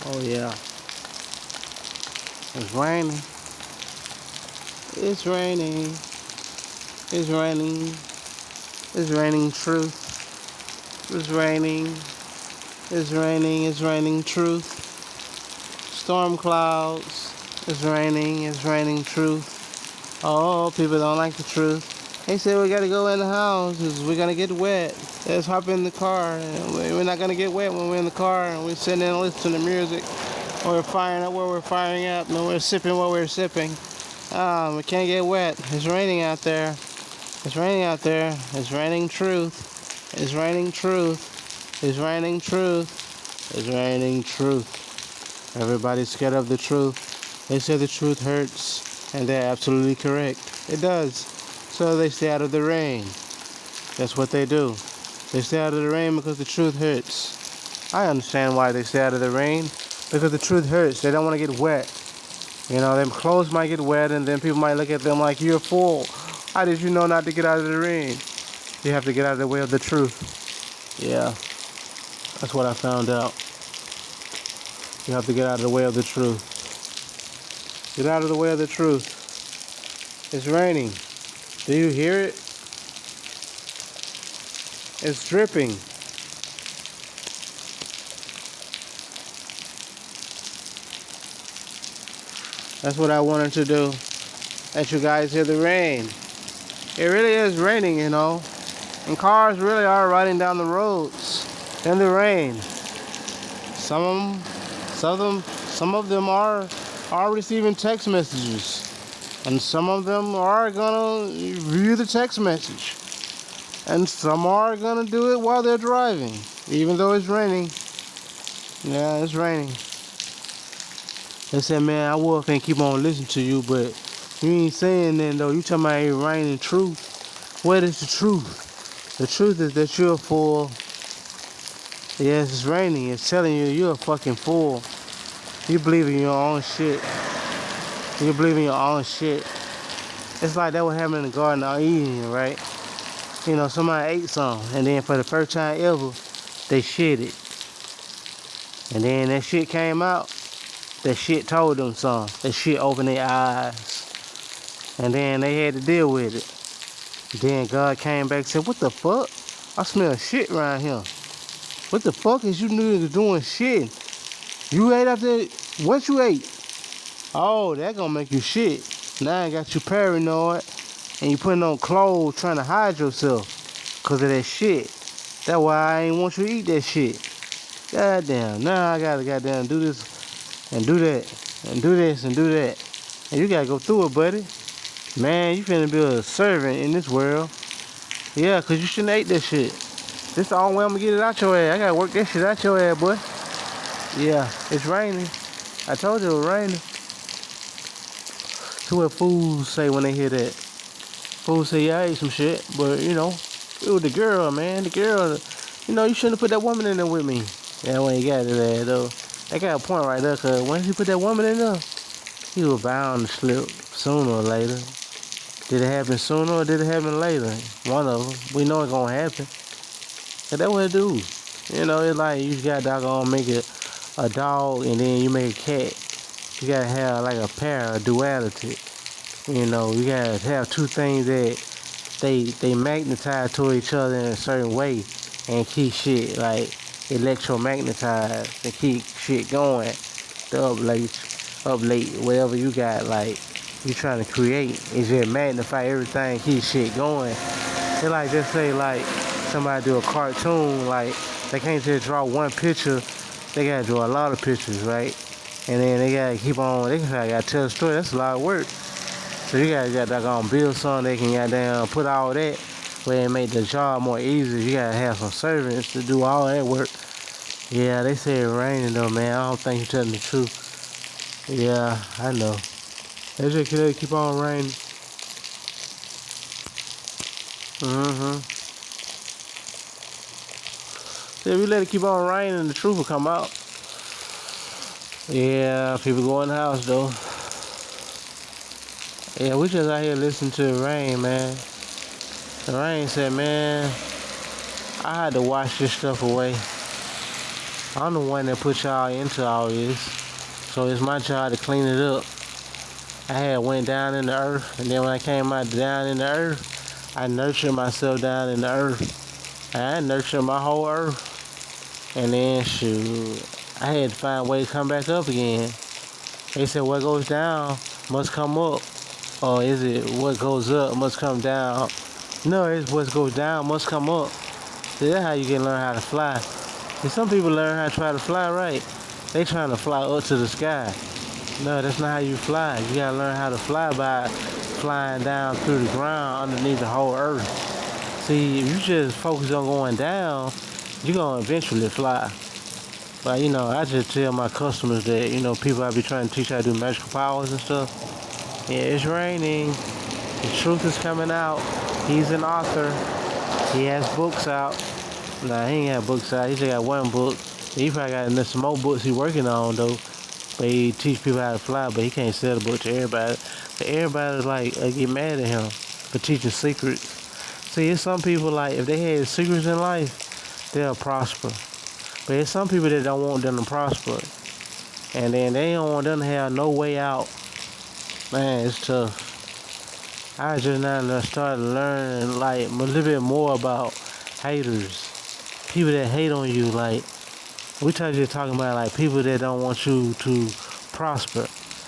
Oh yeah, it's raining. It's raining. It's raining. It's raining truth. It's raining. It's raining. It's raining truth. Storm clouds. It's raining. It's raining truth. Oh, people don't like the truth. They say we gotta go in the house because we're gonna get wet. Let's hop in the car. We're not gonna get wet when we're in the car and we're sitting there and listening to music. Or we're firing up where we're firing up. And we're sipping what we're sipping. We can't get wet. It's raining out there. It's raining out there. It's raining truth. It's raining truth. It's raining truth. It's raining truth. Everybody's scared of the truth. They say the truth hurts, and they're absolutely correct. It does. So they stay out of the rain. That's what they do. They stay out of the rain because the truth hurts. I understand why they stay out of the rain. Because the truth hurts. They don't want to get wet. You know, their clothes might get wet, and then people might look at them like, you're a fool. How did you know not to get out of the rain? You have to get out of the way of the truth. Yeah, that's what I found out. You have to get out of the way of the truth. Get out of the way of the truth. It's raining. Do you hear it? It's dripping. That's what I wanted to do. Let you guys hear the rain. It really is raining, you know. And cars really are riding down the roads in the rain. Some of them are receiving text messages. And some of them are gonna view the text message. And some are gonna do it while they're driving, even though it's raining. Yeah, it's raining. They said, man, I was finna keep on listening to you, but you ain't saying that though. You talking about it raining truth. What is the truth? The truth is that you're a fool. Yes, it's raining. It's telling you you're a fucking fool. You believe in your own shit. You believe in your own shit. It's like that what happened in the Garden of Eden, right? You know, somebody ate some, and then for the first time ever, they shit it. And then that shit came out. That shit told them something. That shit opened their eyes. And then they had to deal with it. Then God came back and said, what the fuck? I smell shit around here. What the fuck is you niggas doing shit? You ate after, what you ate? Oh, that gonna make you shit. Now I got you paranoid. And you putting on clothes trying to hide yourself. Cause of that shit. That's why I ain't want you to eat that shit. Goddamn, now I gotta goddamn do this and do that. And do this and do that. And you gotta go through it, buddy. Man, you finna be a servant in this world. Yeah, cause you shouldn't ate that shit. This the only way I'm gonna get it out your ass. I gotta work that shit out your ass, boy. Yeah, it's raining. I told you it was raining. So what fools say when they hear that? Fools say, yeah, I ate some shit, but you know, it was the girl, man. The girl, you know, you shouldn't have put that woman in there with me. Yeah, when you got to that, though. They got a point right there, cause once you put that woman in there, he was bound to slip sooner or later. Did it happen sooner or did it happen later? One of them. We know it's gonna happen. Cause that's what it do. You know, it's like you got doggone make it a dog and then you make a cat. You gotta have like a pair, a duality. You know, you gotta have two things that they magnetize to each other in a certain way and keep shit like electromagnetized and keep shit going. The uplate, whatever you got, like you trying to create, is just magnify everything, keep shit going. It's like just say like somebody do a cartoon, like they can't just draw one picture, they gotta draw a lot of pictures, right? And then they gotta keep on, they gotta tell a story. That's a lot of work. So you gotta build something they can goddamn put all that where it make the job more easy. You gotta have some servants to do all that work. Yeah, they say it's raining though, man. I don't think you're telling the truth. Yeah, I know. They just keep on raining. So if we let it keep on raining, the truth will come out. Yeah, people go in the house though. Yeah, we just out here listening to the rain, man. The rain said, man, I had to wash this stuff away. I'm the one that put y'all into all this. So it's my job to clean it up. I had went down in the earth, and then when I came out down in the earth, I nurtured myself down in the earth. And I nurtured my whole earth. And then shoot, I had to find a way to come back up again. They said what goes down must come up. Or is it what goes up must come down? No, it's what goes down must come up. See, that's how you can learn how to fly. See, some people learn how to try to fly right. They trying to fly up to the sky. No, that's not how you fly. You gotta learn how to fly by flying down through the ground underneath the whole earth. See, if you just focus on going down, you're gonna eventually fly. But I just tell my customers that, people I be trying to teach how to do magical powers and stuff. Yeah, it's raining. The truth is coming out. He's an author. He has books out. Nah, he ain't got books out. He just got one book. He probably got some more books he working on though. But he teach people how to fly, but he can't sell the book to everybody. But everybody get mad at him for teaching secrets. See, it's some people if they had secrets in life, they'll prosper. But it's some people that don't want them to prosper. And then they don't want them to have no way out. Man, it's tough. I just now started learning a little bit more about haters. People that hate on you, we just talking about people that don't want you to prosper.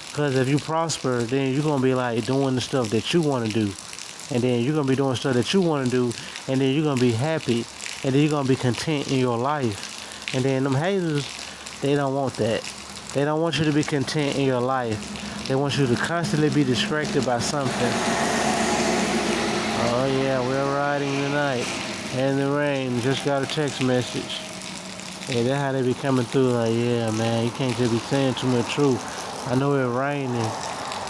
Because if you prosper, then you're going to be doing the stuff that you want to do. And then you're going to be doing stuff that you want to do. And then you're going to be happy. And then you're going to be content in your life. And then them haters, they don't want that. They don't want you to be content in your life. They want you to constantly be distracted by something. Oh yeah, we're riding tonight. In the rain, just got a text message. Yeah, that's how they be coming through. Yeah, man, you can't just be saying too much truth. I know it's raining.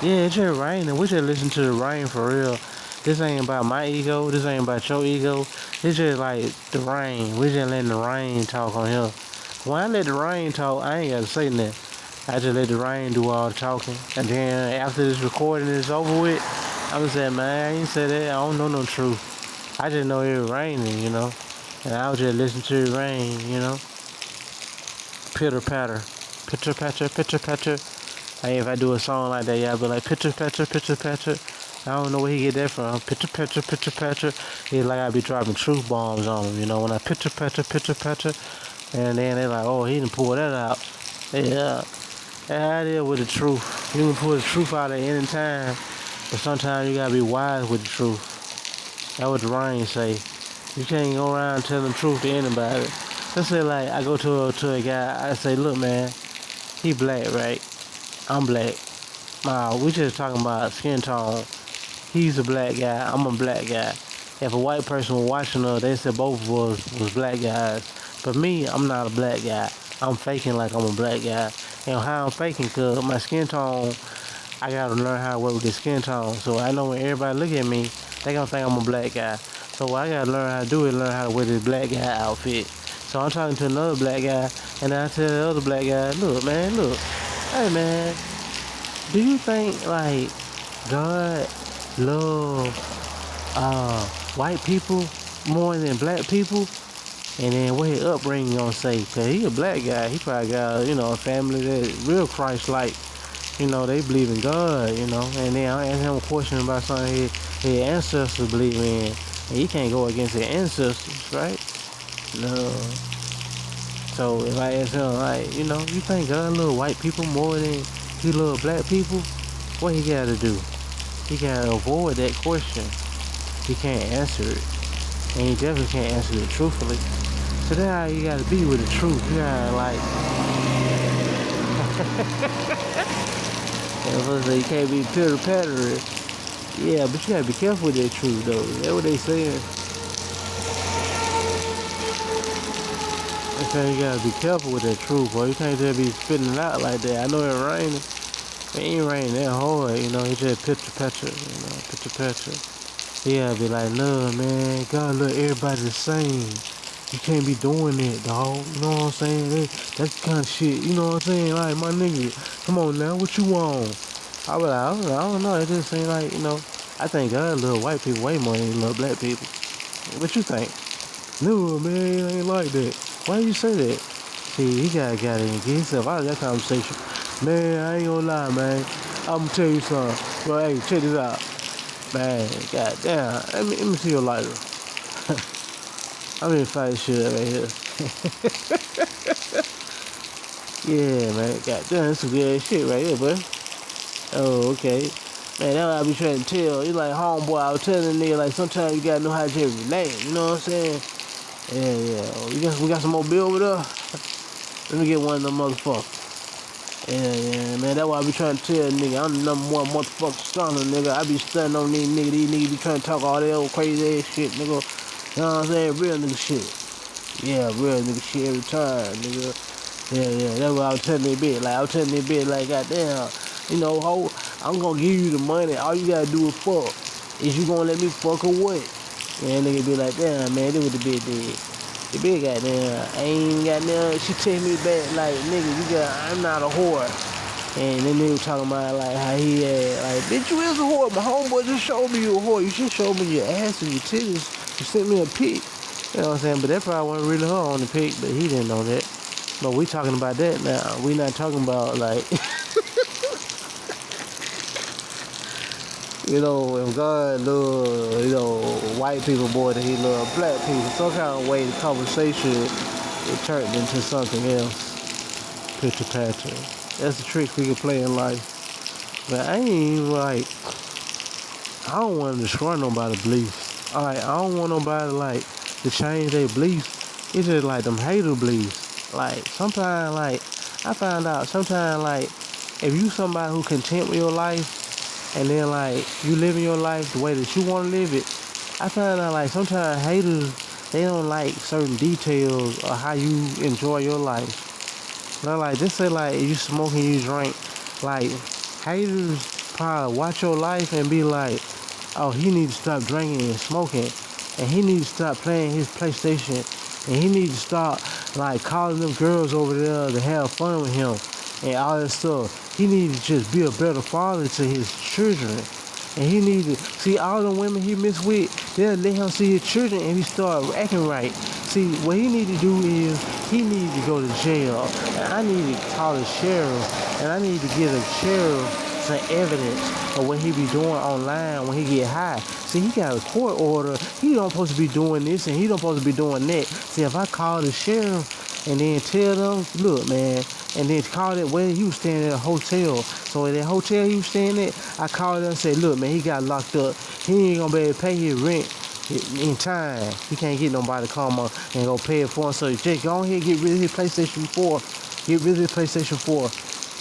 Yeah, it's just raining. We just listen to the rain for real. This ain't about my ego. This ain't about your ego. It's just the rain. We just letting the rain talk on here. When I let the rain talk, I ain't got to say nothing. I just let the rain do all the talking. And then after this recording is over with, I'm going to say, man, I ain't say that. I don't know no truth. I just know it was raining, And I was just listening to the rain, Pitter patter. Pitter patter, pitter patter. If I do a song like that, y'all be like, pitter patter, pitter patter. I don't know where he get that from. Pitter patter, pitter patter. It's like I be dropping truth bombs on him, when I pitter patter, pitter patter. And then they like, oh, he didn't pull that out. Yeah. That's how it is with the truth. You can pull the truth out at any time. But sometimes you gotta be wise with the truth. That's what the rain say. You can't go around telling the truth to anybody. Let's say I go to a guy, I say, look man, he black, right? I'm black. We just talking about skin tone. He's a black guy, I'm a black guy. If a white person was watching us, they said both of us was black guys. But me, I'm not a black guy. I'm faking like I'm a black guy. And how I'm faking, cause my skin tone, I gotta learn how to work with the skin tone. So I know when everybody look at me, they gonna think I'm a black guy. So what I gotta learn how to do is learn how to wear this black guy outfit. So I'm talking to another black guy, and I tell the other black guy, look, hey man, do you think God love white people more than black people? And then what his upbringing gonna say? Cause he a black guy, he probably got a family that's real Christ-like. They believe in God, And then I ask him a question about something his ancestors believe in, and he can't go against his ancestors, right? No. So if I ask him, you think God love white people more than he love black people? What he gotta do? He gotta avoid that question. He can't answer it. And he definitely can't answer it truthfully. So that's how you gotta be with the truth. You gotta you can't be pitter pattering. Yeah, but you gotta be careful with that truth though. That's what they saying. They say you gotta be careful with that truth, boy. You can't just be spitting it out like that. I know it's raining. It ain't raining that hard, It's just pitter patter, pitter patter. Yeah, be like, no, man, God love everybody the same. You can't be doing that, dog. You know what I'm saying? That's the kind of shit, you know what I'm saying? Like, my nigga, come on now, what you want? I be like, I don't know. It just seems like, I think God love white people way more than he love black people. What you think? No, man, it ain't like that. Why you say that? Shit, he gotta get himself out of that conversation. Man, I ain't gonna lie, man. I'm gonna tell you something. Well, hey, check this out. Man, goddamn. Let me see your lighter. I'm in fight shit right here. Yeah, man. Goddamn, that's some good shit right here, bud. Oh, okay. Man, that's what I be trying to tell. You like homeboy, I was telling the nigga, like, sometimes you gotta know how to just relate, you know what I'm saying? Yeah. Oh, we got some more bill over there? Let me get one of them motherfuckers. Yeah, man, that's why I be trying to tell nigga, I'm the number one motherfucking stunner, nigga. I be stunning on these niggas be trying to talk all that old crazy ass shit, nigga. You know what I'm saying? Real nigga shit. Yeah, real nigga shit every time, nigga. Yeah, that's what I was telling that bitch. Like, I was telling that bitch, like, goddamn, you know, ho, I'm gonna give you the money. All you gotta do is fuck. Is you gonna let me fuck or what? And nigga be like, damn, man, this what the bitch did. The bitch goddamn, ain't goddamn, she text me back, like, nigga, I'm not a whore. And then nigga talking about, like, how he had, like, bitch, you is a whore. My homeboy just showed me you a whore. You should show me your ass and your titties. You sent me a pic. You know what I'm saying? But that probably wasn't really her on the pic, but he didn't know that. No, we talking about that now. We not talking about, like, you know, if God love, you know, white people more than he love black people, some kind of way the conversation it turned into something else. Picture pattern. That's the trick we can play in life. But I ain't like, I don't want to destroy nobody's beliefs. Alright, I don't want nobody like to change their beliefs. It's just like them hater beliefs. Like, sometimes, like, I find out sometimes, like, if you somebody who content with your life, and then, like, you living your life the way that you want to live it, I find out, like, sometimes haters, they don't like certain details of how you enjoy your life. You know, like, just say, like, if you smoke and you drink, like, haters probably watch your life and be like, oh, he needs to stop drinking and smoking, and he needs to stop playing his PlayStation, and he needs to stop, like, calling them girls over there to have fun with him and all that stuff. He needs to just be a better father to his children. And he needs to see all the women he mess with, they'll let him see his children and he start acting right. See, what he need to do is he needs to go to jail. And I need to call the sheriff, and I need to get a sheriff some evidence of what he be doing online when he get high. See, he got a court order. He don't supposed to be doing this and he don't supposed to be doing that. See, if I call the sheriff and then tell them, look, man, and then call it where he was staying at a hotel. So in that hotel he was staying at, I called them and said, look, man, he got locked up. He ain't gonna be able to pay his rent in time. He can't get nobody to come on and go pay it for him. So just go ahead and get rid of his PlayStation 4. Get rid of his PlayStation 4.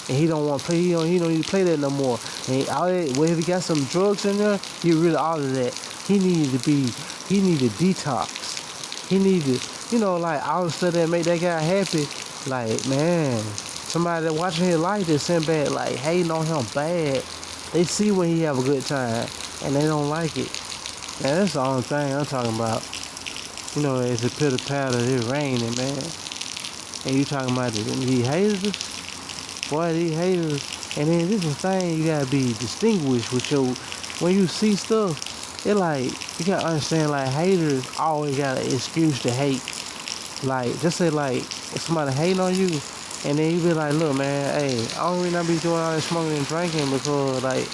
And he don't want to play. He don't need to play that no more. And all that, well, if he got some drugs in there, get rid of all of that. He need to detox. He need to, you know, like all the stuff that make that guy happy. Like, man, somebody that watching his life that's sitting back, like hating on him bad. They see when he have a good time, and they don't like it. Man, that's the only thing I'm talking about. You know, it's a pitter patter, it's raining, man. And you talking about these haters? Boy, these haters. And then this is the thing, you gotta be distinguished with your, when you see stuff, it like, you gotta understand, like, haters always got an excuse to hate. Like, just say, like, if somebody hating on you, and then you be like, look, man, hey, I don't really not be doing all that smoking and drinking because, like,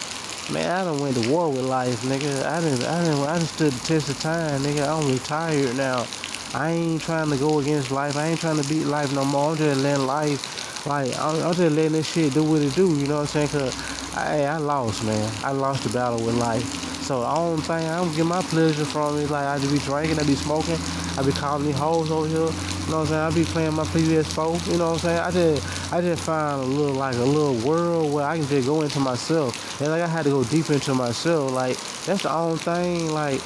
man, I done went to war with life, nigga. I done stood the test of time, nigga. I'm retired now. I ain't trying to go against life. I ain't trying to beat life no more. I'm just letting life, like, I'm just letting this shit do what it do, you know what I'm saying? Cause I lost, man. I lost the battle with life. So the only thing I don't get my pleasure from is, like, I just be drinking, I be smoking, I be calling these hoes over here, you know what I'm saying? I be playing my PS4, you know what I'm saying? I just find a little world where I can just go into myself. And like I had to go deep into myself. Like, that's the only thing, like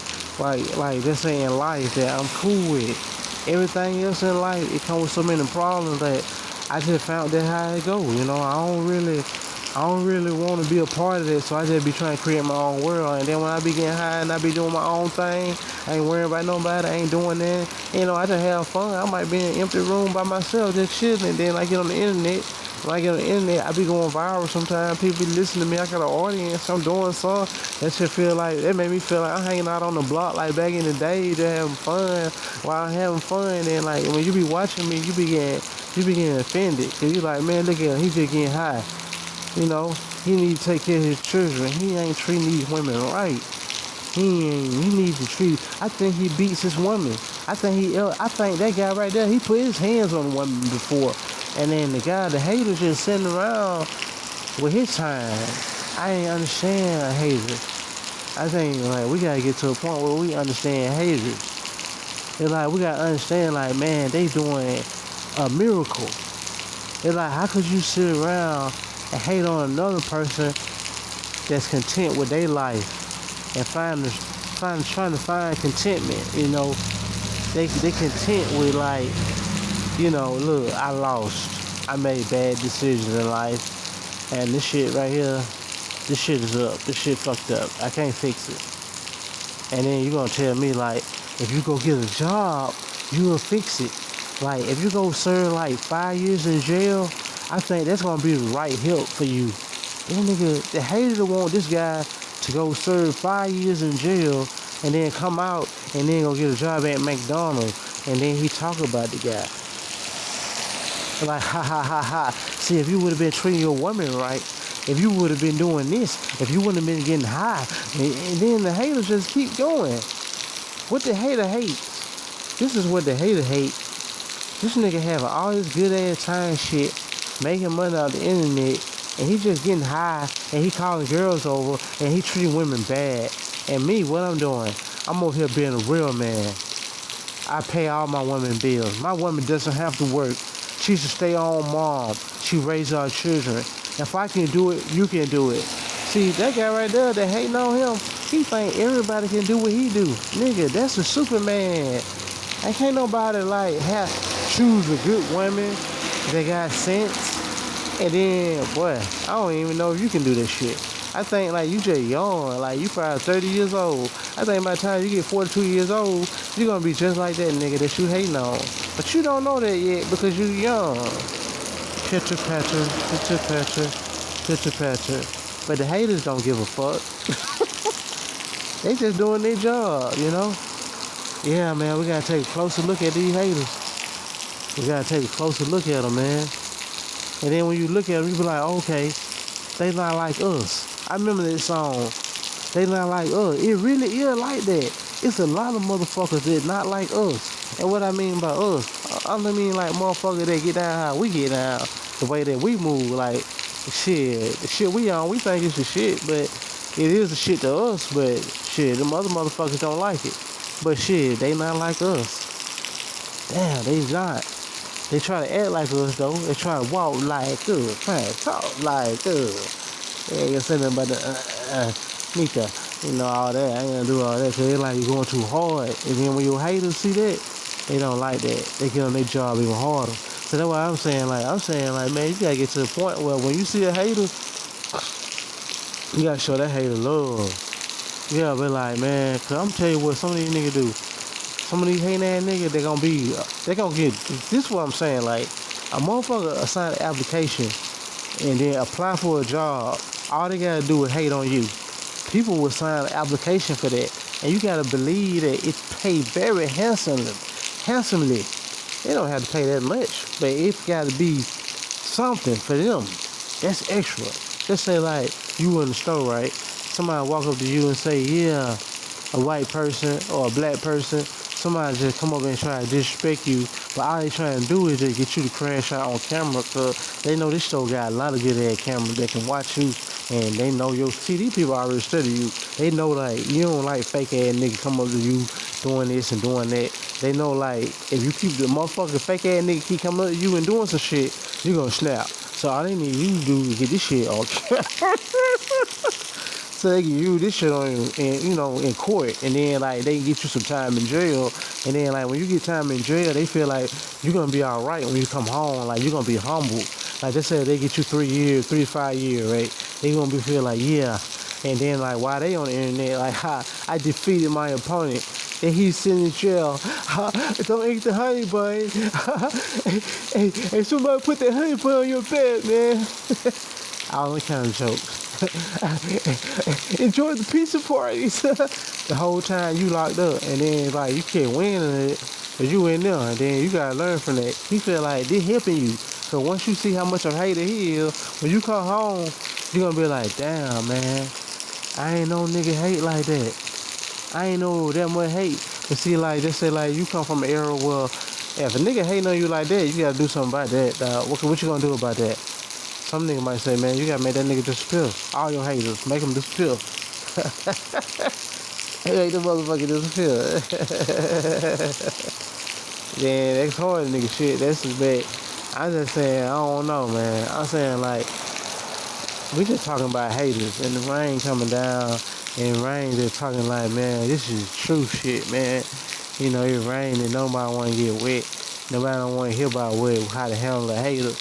just saying in life that I'm cool with. Everything else in life, it comes with so many problems that I just found that how it go. You know, I don't really want to be a part of it, so I just be trying to create my own world. And then when I be getting high and I be doing my own thing, I ain't worrying about nobody, I ain't doing that. You know, I just have fun. I might be in an empty room by myself, just chilling. And then I get on the internet. When I get on the internet, I be going viral sometimes. People be listening to me. I got an audience. I'm doing something. That made me feel like I'm hanging out on the block like back in the day, just having fun. While I'm having fun, and like when you be watching me, you You be getting offended. Cause you like, man, look at him. He just getting high. You know, he need to take care of his children. He ain't treating these women right. He needs to treat. I think he beats his woman. I think that guy right there, he put his hands on a woman before. And then the hater just sitting around with his time. I ain't understand a hater. I think like we gotta get to a point where we understand haters. It's like we gotta understand like, man, they doing a miracle. It's like, how could you sit around and hate on another person that's content with their life and trying to find contentment? You know, they content with like, you know, look, I lost. I made bad decisions in life, and this shit right here, this shit is up. This shit fucked up. I can't fix it. And then you gonna tell me like, if you go get a job, you will fix it. Like, if you go serve like 5 years in jail, I think that's gonna be the right help for you. That nigga, the hater want this guy to go serve 5 years in jail and then come out and then go get a job at McDonald's, and then he talk about the guy. Like, ha ha ha ha. See, if you would have been treating your woman right, if you would have been doing this, if you wouldn't have been getting high, and then the haters just keep going. What the hater hates. This is what the hater hates. This nigga having all this good ass time shit, making money off the internet, and he just getting high, and he calling girls over, and he treating women bad. And me, what I'm doing, I'm over here being a real man. I pay all my women bills. My woman doesn't have to work. She's a stay-at-home mom. She raises our children. If I can do it, you can do it. See, that guy right there that hating on him, he think everybody can do what he do. Nigga, that's a Superman. And can't nobody like choose a good woman that got sense. And then, boy, I don't even know if you can do this shit. I think like you just young, like you probably 30 years old. I think by the time you get 42 years old, you're gonna be just like that nigga that you hating on. But you don't know that yet because you young. Pitter patter, pitter patter, pitter patter. But the haters don't give a fuck. They just doing their job, you know? Yeah, man, we gotta take a closer look at these haters. We gotta take a closer look at them, man. And then when you look at them, you be like, okay, they not like us. I remember that song, they not like us. It really is like that. It's a lot of motherfuckers that not like us. And what I mean by us, I mean like motherfuckers that get down how we get down, the way that we move, like, shit, the shit we on, we think it's the shit, but it is the shit to us, but shit, them other motherfuckers don't like it. But shit, they not like us. Damn, they not. They try to act like us though. They try to walk like us, try to talk like us. They ain't gonna say nothing about the Nika, you know, all that. I ain't gonna do all that because they like you going too hard. And then when your haters see that, they don't like that. They get on their job even harder. So that's why I'm saying like, man, you gotta get to the point where when you see a hater, you gotta show that hater love. You gotta be like, man, cause I'm tell you what some of these niggas do. Some of these hating ass niggas, they gonna get, this is what I'm saying, like, a motherfucker assign an application and then apply for a job, all they gotta do is hate on you. People will sign an application for that, and you gotta believe that it's paid very handsomely. They don't have to pay that much, but it's gotta be something for them. That's extra. Just say like, you in the store, right? Somebody walk up to you and say, yeah, a white person or a black person, somebody just come over and try to disrespect you, but all they trying to do is just get you to crash out on camera, because they know this show got a lot of good ass cameras that can watch you, and they know your these people already study you. They know like you don't like fake ass niggas come up to you doing this and doing that. They know like if you keep the motherfucking fake ass nigga keep coming up to you and doing some shit, you gonna snap. So all they need you to do is get this shit on camera. So they can use this shit on in court, and then like they can get you some time in jail, and then like when you get time in jail, they feel like you're gonna be all right when you come home, like you're gonna be humble. Like they said, they get you 3 years, 3 to 5 years, right? They gonna be feel like yeah, and then like while they on the internet, like I defeated my opponent, and he's sitting in jail. Don't eat the honey bun. Hey, somebody put that honey bun on your bed, man. all the kind of jokes. Enjoy the pizza parties. The whole time you locked up, and then like you can't win it, cause you in there, and then you gotta learn from that. He feel like this helping you. So once you see how much of a hater he is, when you come home, you gonna be like, damn man, I ain't no nigga hate like that. I ain't know that much hate. But see, like, just say, like, you come from an era where if a nigga hating on you like that, you gotta do something about that, dog. What you gonna do about that? Some nigga might say, man, you gotta make that nigga disappear. All your haters, make them disappear. Make the motherfucker disappear. Then that's hard nigga shit. That's just bad. I'm just saying, I don't know, man. I'm saying, like, we just talking about haters and the rain coming down. And rain just talking like, man, this is true shit, man. You know, it rain and nobody want to get wet. Nobody don't want to hear about how to handle a hater.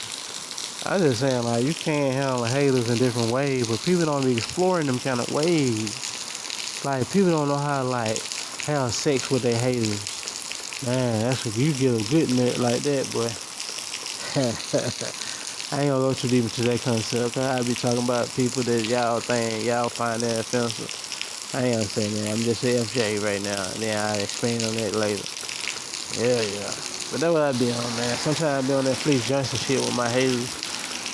I'm just saying, like, you can't handle haters in different ways, but people don't be exploring them kind of ways. Like, people don't know how to, like, have sex with their haters. Man, that's what you get a good nut like that, boy. I ain't gonna go too deep into that concept, cause I be talking about people that y'all find that offensive. I ain't gonna say that. I'm just a FJ right now, and then I'll explain on that later. Yeah. But that's what I be on, man. Sometimes I be on that Fleece Johnson shit with my haters.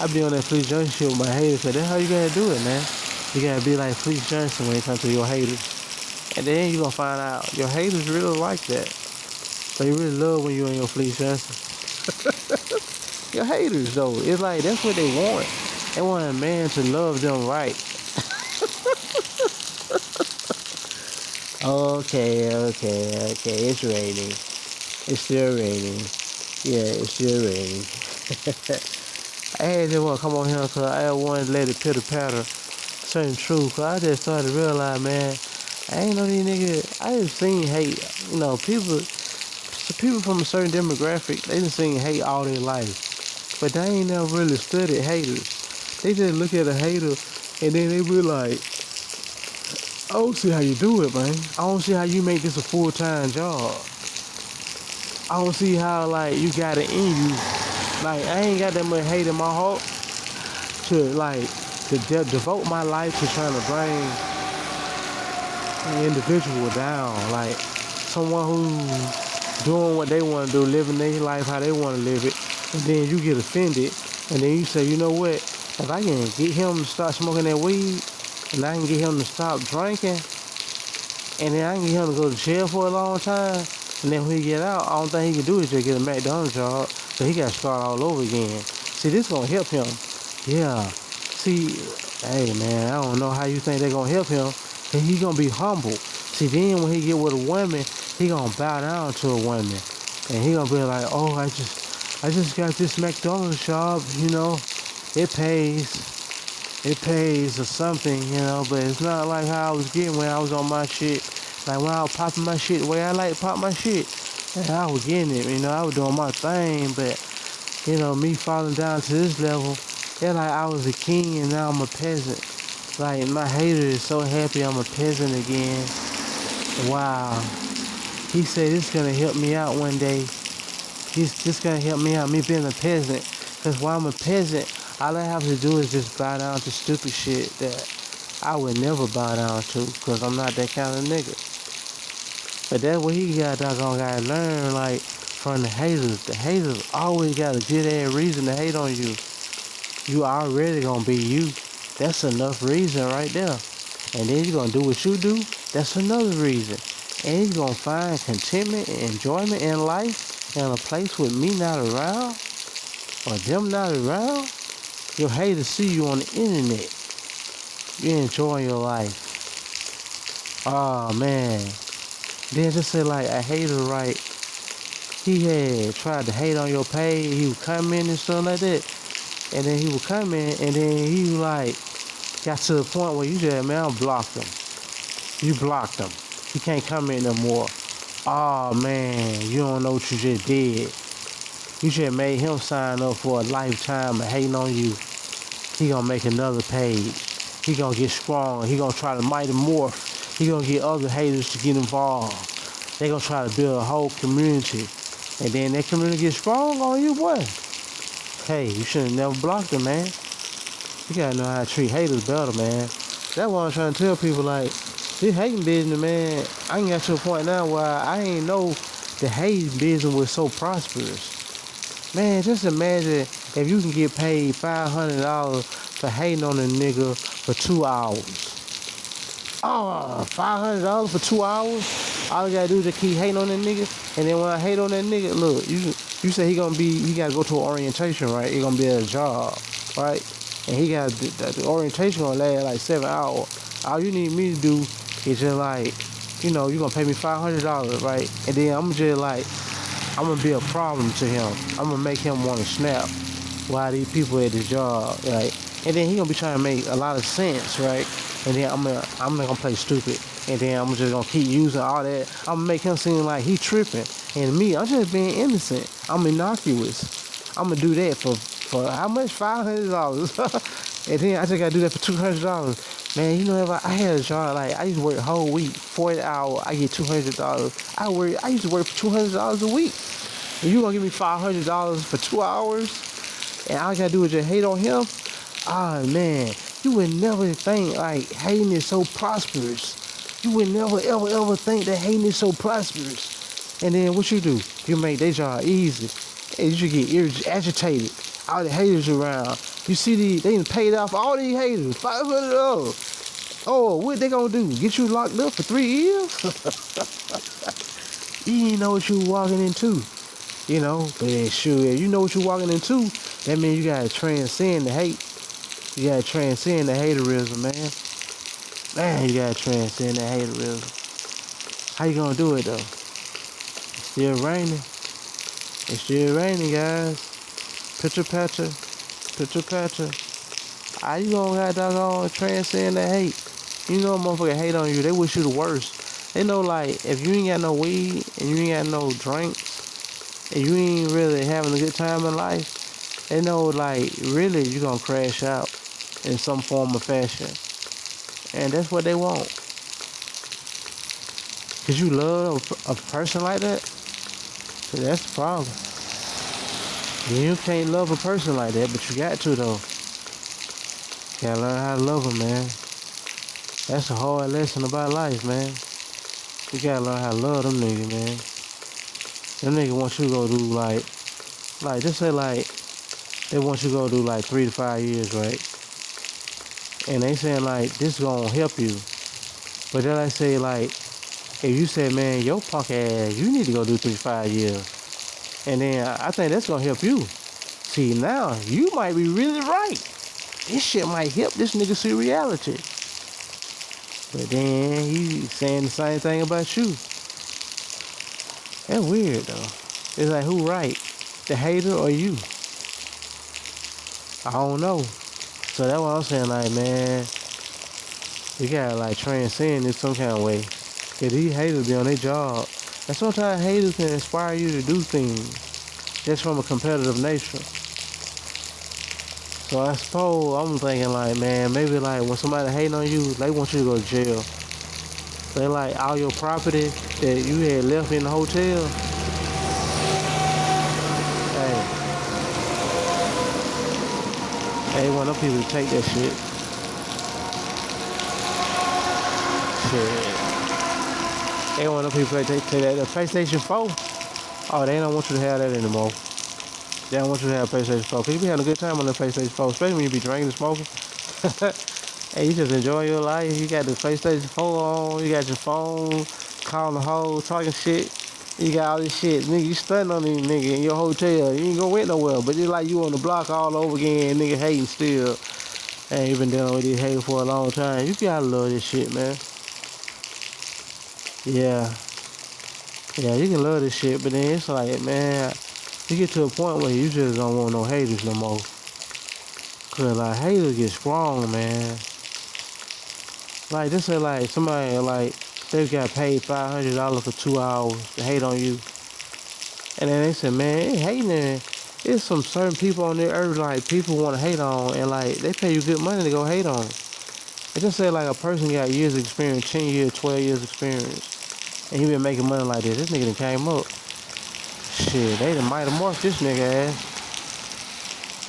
I be on that Fleece Johnson shit with my haters, cause that's how you gotta do it, man. You gotta be like Fleece Johnson when it comes to your haters. And then you gonna find out your haters really like that. They really love when you in your Fleece Johnson. Your haters, though, it's like that's what they want. They want a man to love them right. Okay. It's raining. It's still raining. Yeah, it's still raining. I had just want to come on here because I wanted to let it pitter patter certain truth. Cause I just started to realize, man, I ain't know these niggas. I just seen hate. You know, people from a certain demographic, they just seen hate all their life. But they ain't never really studied haters. They just look at a hater and then they be like, I don't see how you do it, man. I don't see how you make this a full-time job. I don't see how, like, you got it in you. Like, I ain't got that much hate in my heart to devote my life to trying to bring an individual down. Like, someone who's doing what they want to do, living their life how they want to live it. And then you get offended, and then you say, you know what? If I can get him to start smoking that weed, and I can get him to stop drinking, and then I can get him to go to jail for a long time, and then when he get out, all thing he can do is just get a McDonald's job, so he got to start all over again. See, this gonna help him. Yeah. See, hey man, I don't know how you think they're gonna help him, and he gonna be humble. See, then when he get with a woman, he gonna bow down to a woman, and he gonna be like, oh, I just got this McDonald's job, you know, it pays or something, you know, but it's not like how I was getting when I was on my shit. Like when I was popping my shit the way I like to pop my shit. And I was getting it, you know, I was doing my thing, but, you know, me falling down to this level, it's like I was a king and now I'm a peasant. Like my hater is so happy I'm a peasant again. Wow. He said it's gonna help me out one day. This gonna help me out, me being a peasant. Cause while I'm a peasant, all I have to do is just bow down to stupid shit that I would never bow down to, cause I'm not that kind of nigga. But that's what he gotta learn, like, from the haters. The haters always got a good ass reason to hate on you. You already gonna be you. That's enough reason right there. And then you're gonna do what you do. That's another reason. And you're gonna find contentment and enjoyment in life in a place with me not around or them not around. Your haters see you on the internet. You enjoying your life. Oh man. Then just say like a hater, right? He had tried to hate on your page. He would come in and stuff like that. And then he would come in and then he like got to the point where you said, man, I blocked him. You blocked him. He can't come in no more. Oh man, you don't know what you just did. You just made him sign up for a lifetime of hating on you. He gonna make another page. He gonna get strong. He gonna try to mighty morph. He gonna get other haters to get involved. They gonna try to build a whole community. And then that community get strong on you, boy. Hey, you should have never blocked him, man. You gotta know how to treat haters better, man. That's what I'm trying to tell people, like, this hating business, man, I ain't got to a point now where I ain't know the hating business was so prosperous. Man, just imagine if you can get paid $500 for hating on a nigga for 2 hours. Oh, $500 for 2 hours? All I gotta do is just keep hating on that nigga. And then when I hate on that nigga, look, you say he gotta go to an orientation, right? He gonna be at a job, right? And he got the orientation gonna last like 7 hours. All you need me to do is just like, you gonna pay me $500, right? And then I'm just like, I'm gonna be a problem to him. I'm gonna make him want to snap while these people at the job, right? And then he gonna be trying to make a lot of sense, right? And then I'm not gonna play stupid. And then I'm just gonna keep using all that. I'm gonna make him seem like he tripping. And me, I'm just being innocent. I'm innocuous. I'm gonna do that for how much? $500. And then I just gotta do that for $200. Man, if I had a job, like I used to work a whole week, 40 hours, I get $200. I used to work for $200 a week. And you gonna give me $500 for 2 hours? And all I gotta do is just hate on him? Ah, man, you would never think like hating is so prosperous. You would never, ever, ever think that hating is so prosperous. And then what you do? You make their job easy. And you should get agitated. All the haters around. You see they done paid off all these haters, $500. Oh, what they gonna do? Get you locked up for 3 years? You didn't know what you were walking into. But sure, if you know what you're walking into, that means you gotta transcend the hate. You gotta transcend the haterism, man. Man, you gotta transcend the haterism. How you gonna do it though? It's still raining. It's still raining, guys. Picture patcher. How you gonna have doggone transcend the hate? Motherfucker hate on you. They wish you the worst. They know like if you ain't got no weed and you ain't got no drinks and you ain't really having a good time in life, they know like really you gonna crash out in some form or fashion. And that's what they want. Cause you love a person like that? So that's the problem. You can't love a person like that, but you got to though. You gotta learn how to love them, man. That's a hard lesson about life, man. You gotta learn how to love them niggas, man. Them niggas want you to go do like just say like, they want you to go do like 3 to 5 years, right? And they saying like, this gonna help you. But then I say like, if you say, man, your punk ass, you need to go do 3 to 5 years. And then I think that's gonna help you. See, now, you might be really right. This shit might help this nigga see reality. But then he's saying the same thing about you. That's weird though. It's like, who right? The hater or you? I don't know. So that's what I'm saying, like, man, you gotta like transcend this some kind of way. Cause these haters be on their job. And sometimes haters can inspire you to do things just from a competitive nature. So I suppose I'm thinking like, man, maybe like when somebody hating on you, they want you to go to jail. They like all your property that you had left in the hotel. Hey, want them people to take that shit. They want them people to take that. The PlayStation 4. Oh, they don't want you to have that anymore. They don't want you to have a PlayStation 4. People be having a good time on the PlayStation 4, especially when you be drinking and smoking. Hey, you just enjoy your life. You got the PlayStation 4 on. You got your phone, calling the hoes, talking shit. You got all this shit. Nigga, you stunting on these nigga in your hotel. You ain't gonna went nowhere. But it's like you on the block all over again. Nigga hating still. Hey, you been dealing with this hate for a long time. You gotta love this shit, man. Yeah, you can love this shit, but then it's like, man, you get to a point where you just don't want no haters no more. Cause like haters get strong, man. Like this is like somebody like they got paid $500 for 2 hours to hate on you, and then they said, man, hating. There's some certain people on the earth like people want to hate on, and like they pay you good money to go hate on. It just say like a person got years of experience, 10 years, 12 years experience. And he been making money like this. This nigga done came up. Shit, they done might have morphed this nigga ass.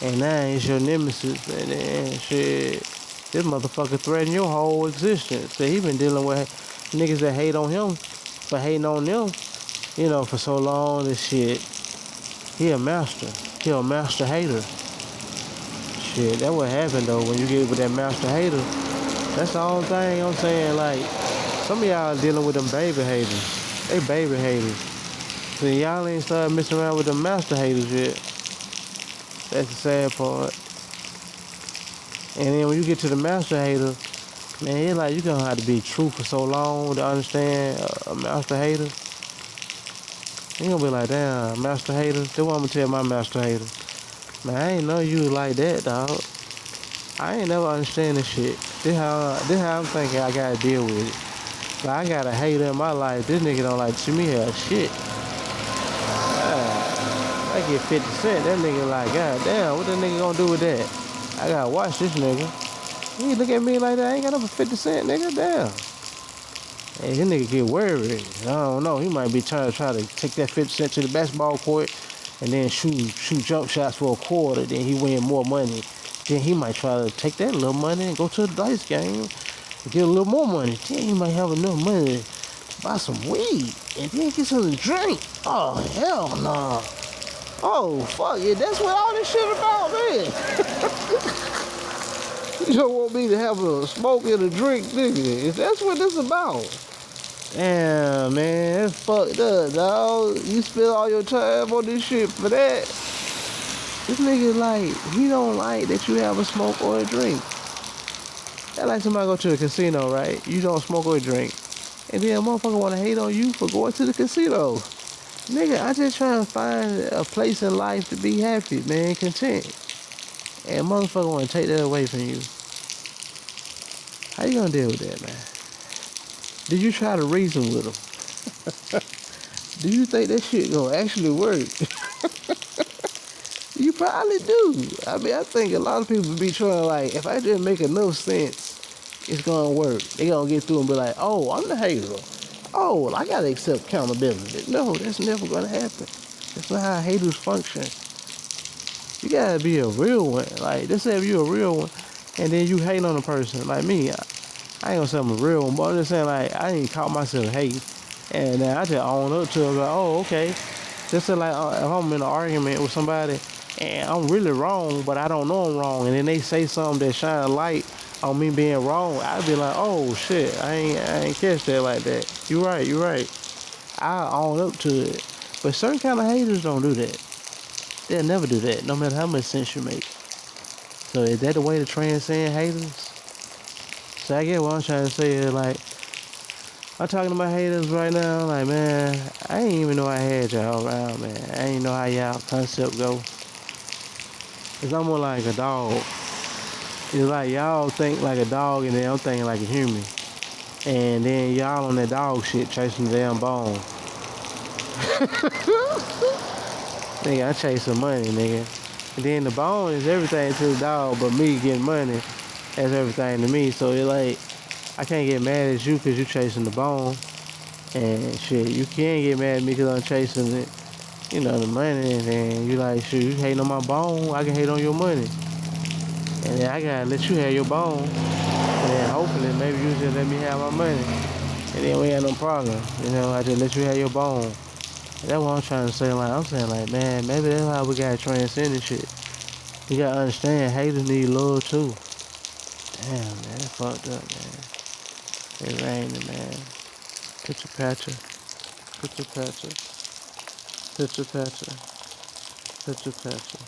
And now it's your nemesis, and then shit. This motherfucker threatened your whole existence. So he been dealing with niggas that hate on him for hating on them, for so long. This shit. He a master. He a master hater. Shit, that what happened though when you get with that master hater. That's the only thing I'm saying. Like, some of y'all dealing with them baby haters. They baby haters. So y'all ain't started messing around with them master haters yet. That's the sad part. And then when you get to the master hater, man, it's like you gonna have to be true for so long to understand a master hater. You gonna be like, damn, master hater. That's what I'm gonna tell my master hater. Man, I ain't know you was like that, dog. I ain't never understand this shit. This how I'm thinking I gotta deal with it. Like, I got a hater in my life. This nigga don't like to see me have shit. I get 50 cents. That nigga like, god damn, what that nigga gonna do with that? I gotta watch this nigga. He look at me like that. I ain't got no 50 cents, nigga. Damn. Hey, this nigga get worried. I don't know. He might be trying to take that 50 cents to the basketball court and then shoot jump shots for a quarter. Then he win more money. Then he might try to take that little money and go to the dice game and get a little more money. Then he might have enough money to buy some weed and then get something to drink. Oh, hell no. Nah. Oh, fuck yeah. That's what all this shit about, man. You don't want me to have a smoke and a drink, nigga. That's what this about. Damn, man. That's fucked up, dog. You spend all your time on this shit for that. This nigga, like, he don't like that you have a smoke or a drink. That's like somebody go to the casino, right? You don't smoke or drink. And then a motherfucker want to hate on you for going to the casino. Nigga, I just trying to find a place in life to be happy, man, content. And motherfucker want to take that away from you. How you gonna deal with that, man? Did you try to reason with him? Do you think that shit gonna actually work? You probably do. I mean, I think a lot of people be trying, like, if I just make enough sense, it's gonna work. They gonna get through and be like, oh, I'm the hater. Oh, well, I gotta accept accountability. No, that's never gonna happen. That's not how haters function. You gotta be a real one. Like, let's say if you're a real one, and then you hate on a person, like me, I ain't gonna say I'm a real one, but I'm just saying, like, I ain't caught myself hate. And then I just own up to it, like, oh, okay. Just say, like, if I'm in an argument with somebody, and I'm really wrong, but I don't know I'm wrong, and then they say something that shine a light on me being wrong, I'd be like, oh, shit, I ain't catch that like that. You're right. I own up to it. But certain kind of haters don't do that. They'll never do that, no matter how much sense you make. So is that the way to transcend haters? So I get what I'm trying to say is, like, I'm talking to my haters right now, like, man, I ain't even know I had y'all around, man. I ain't know how y'all concept go. It's almost like a dog. It's like y'all think like a dog and then I'm thinking like a human. And then y'all on that dog shit chasing the damn bone. Nigga, I chase some money, nigga. And then the bone is everything to the dog, but me getting money, that's everything to me. So it's like, I can't get mad at you because you chasing the bone. And shit, you can't get mad at me because I'm chasing it, the money. And then you like, shit, you hating on my bone, I can hate on your money. And then I gotta let you have your bone. And then hopefully maybe you just let me have my money. And then we ain't no problem. I just let you have your bone. And that's what I'm trying to say. Like, I'm saying, like, man, maybe that's how we gotta transcend this shit. You gotta understand, haters need love too. Damn, man, that's fucked up, man. It's raining, man. Picture patcher. Picture patcher. Picture patcher. Picture patcher.